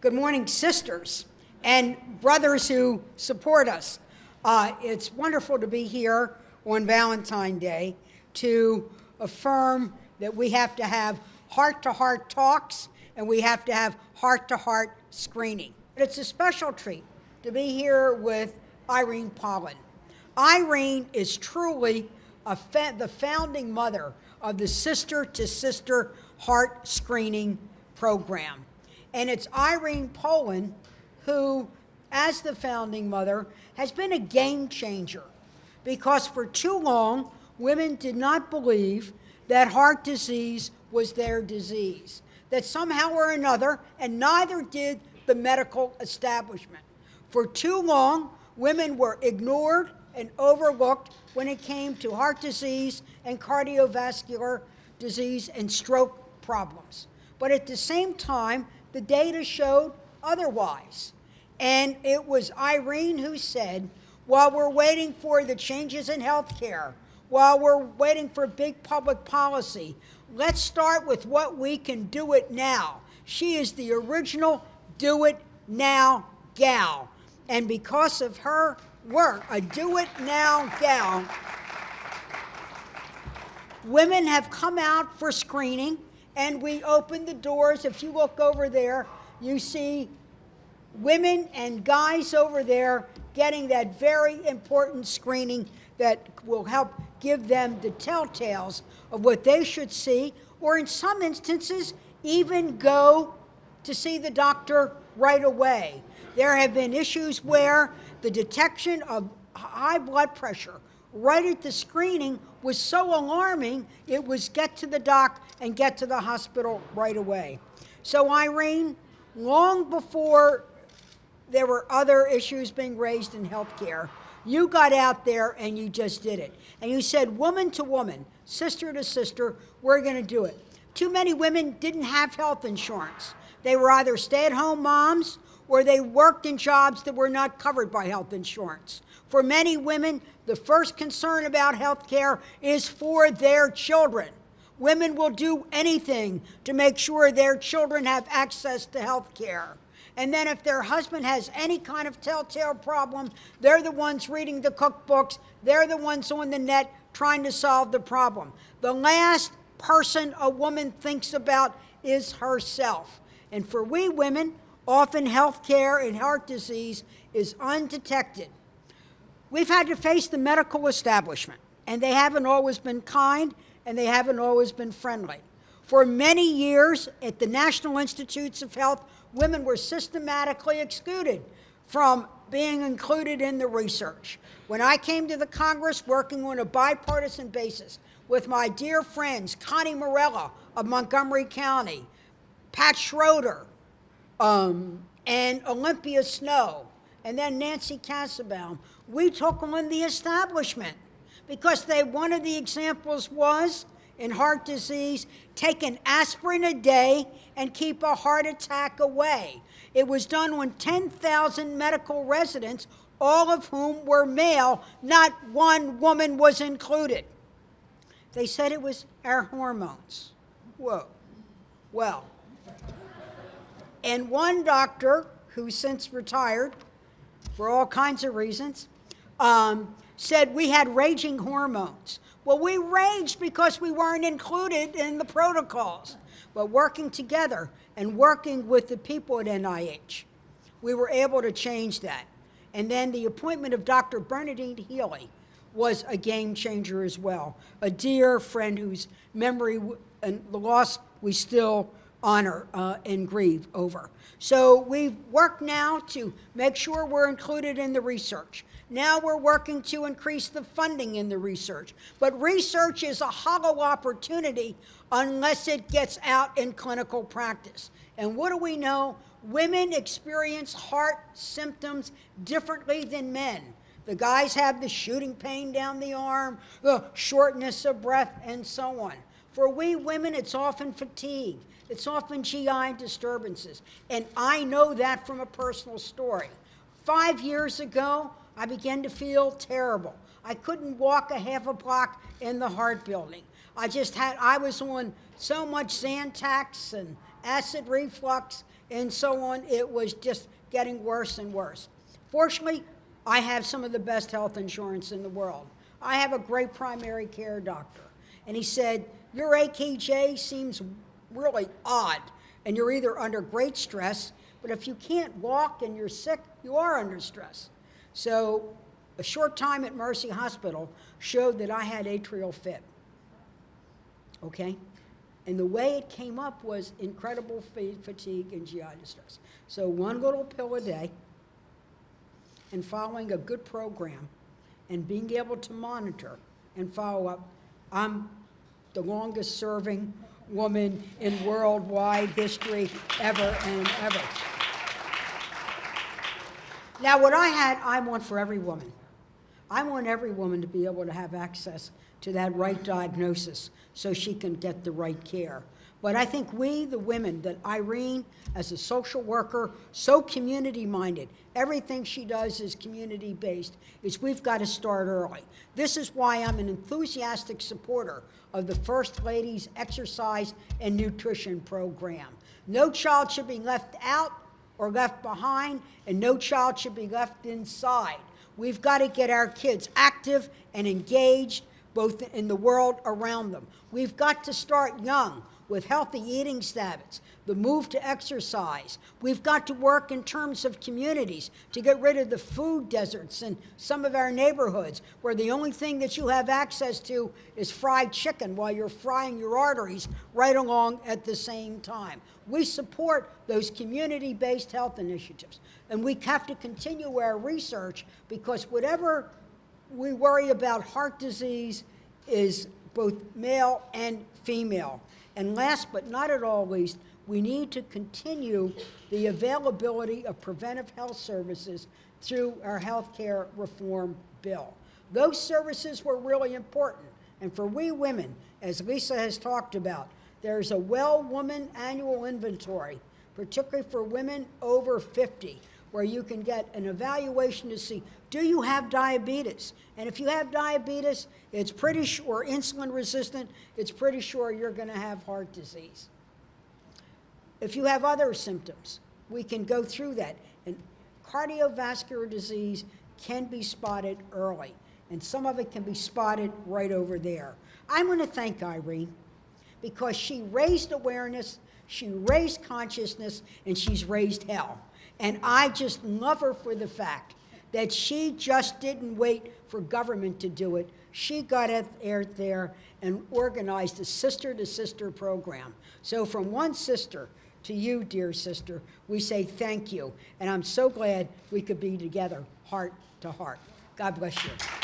Good morning, sisters and brothers who support us. It's wonderful to be here on Valentine's Day to affirm that we have to have heart-to-heart talks and we have to have heart-to-heart screening. It's a special treat to be here with Irene Pollin. Irene is truly the founding mother of the sister-to-sister heart screening program. And it's Irene Pollin who, as the founding mother, has been a game changer, because for too long, women did not believe that heart disease was their disease, that somehow or another, and neither did the medical establishment. For too long, women were ignored and overlooked when it came to heart disease and cardiovascular disease and stroke problems. But at the same time, the data showed otherwise. And it was Irene who said, while we're waiting for the changes in healthcare, while we're waiting for big public policy, let's start with what we can do it now. She is the original do it now gal. And because of her work, a do it now gal, women have come out for screening, and we opened the doors. If you look over there, you see women and guys over there getting that very important screening that will help give them the telltales of what they should see, or in some instances, even go to see the doctor right away. There have been issues where the detection of high blood pressure right at the screening was so alarming, it was get to the doc and get to the hospital right away. So Irene, long before there were other issues being raised in healthcare, you got out there and you just did it. And you said, woman to woman, sister to sister, we're going to do it. Too many women didn't have health insurance. They were either stay-at-home moms or they worked in jobs that were not covered by health insurance. For many women, the first concern about health care is for their children. Women will do anything to make sure their children have access to health care. And then if their husband has any kind of telltale problem, they're the ones reading the cookbooks, they're the ones on the net trying to solve the problem. The last person a woman thinks about is herself. And for we women, often health care and heart disease is undetected. We've had to face the medical establishment, and they haven't always been kind, and they haven't always been friendly. For many years at the National Institutes of Health, women were systematically excluded from being included in the research. When I came to the Congress working on a bipartisan basis with my dear friends, Connie Morella of Montgomery County, Pat Schroeder, and Olympia Snow, and then Nancy Kassebaum, we took on the establishment because one of the examples was, in heart disease, take an aspirin a day and keep a heart attack away. It was done on 10,000 medical residents, all of whom were male. Not one woman was included. They said it was our hormones. Whoa. Well, and one doctor, who's since retired for all kinds of reasons, said we had raging hormones. Well, we raged because we weren't included in the protocols. But working together and working with the people at NIH, we were able to change that. And then the appointment of Dr. Bernadine Healy was a game changer as well. A dear friend whose memory and the loss we still honor and grieve over. So we've worked now to make sure we're included in the research. Now we're working to increase the funding in the research. But research is a hollow opportunity unless it gets out in clinical practice. And what do we know? Women experience heart symptoms differently than men. The guys have the shooting pain down the arm, the shortness of breath, and so on. For we women, it's often fatigue. It's often GI disturbances. And I know that from a personal story. 5 years ago, I began to feel terrible. I couldn't walk a half a block in the heart building. I was on so much Zantac and acid reflux, and so on. It was just getting worse and worse. Fortunately, I have some of the best health insurance in the world. I have a great primary care doctor, and he said, your AKJ seems really odd, and you're either under great stress, but if you can't walk and you're sick, you are under stress. So a short time at Mercy Hospital showed that I had atrial fib, okay? And the way it came up was incredible fatigue and GI distress. So one little pill a day, and following a good program, and being able to monitor and follow up. I'm the longest serving woman in worldwide history ever and ever. Now what I want for every woman. I want every woman to be able to have access to that right diagnosis so she can get the right care. But I think we, the women, that Irene, as a social worker, so community-minded, everything she does is community-based, is we've got to start early. This is why I'm an enthusiastic supporter of the First Lady's exercise and nutrition program. No child should be left out or left behind, and no child should be left inside. We've got to get our kids active and engaged, both in the world around them. We've got to start young with healthy eating habits, the move to exercise. We've got to work in terms of communities to get rid of the food deserts in some of our neighborhoods where the only thing that you have access to is fried chicken while you're frying your arteries right along at the same time. We support those community-based health initiatives, and we have to continue our research because whatever we worry about heart disease is both male and female. And last but not at all least, we need to continue the availability of preventive health services through our health care reform bill. Those services were really important. And for we women, as Lisa has talked about, there's a Well Woman annual inventory, particularly for women over 50, where you can get an evaluation to see, do you have diabetes? And if you have diabetes, it's pretty sure, insulin resistant, it's pretty sure you're gonna have heart disease. If you have other symptoms, we can go through that. And cardiovascular disease can be spotted early, and some of it can be spotted right over there. I wanna thank Irene, because she raised awareness, she raised consciousness, and she's raised hell. And I just love her for the fact that she just didn't wait for government to do it. She got out there and organized a sister-to-sister program. So from one sister to you, dear sister, we say thank you. And I'm so glad we could be together, heart to heart. God bless you.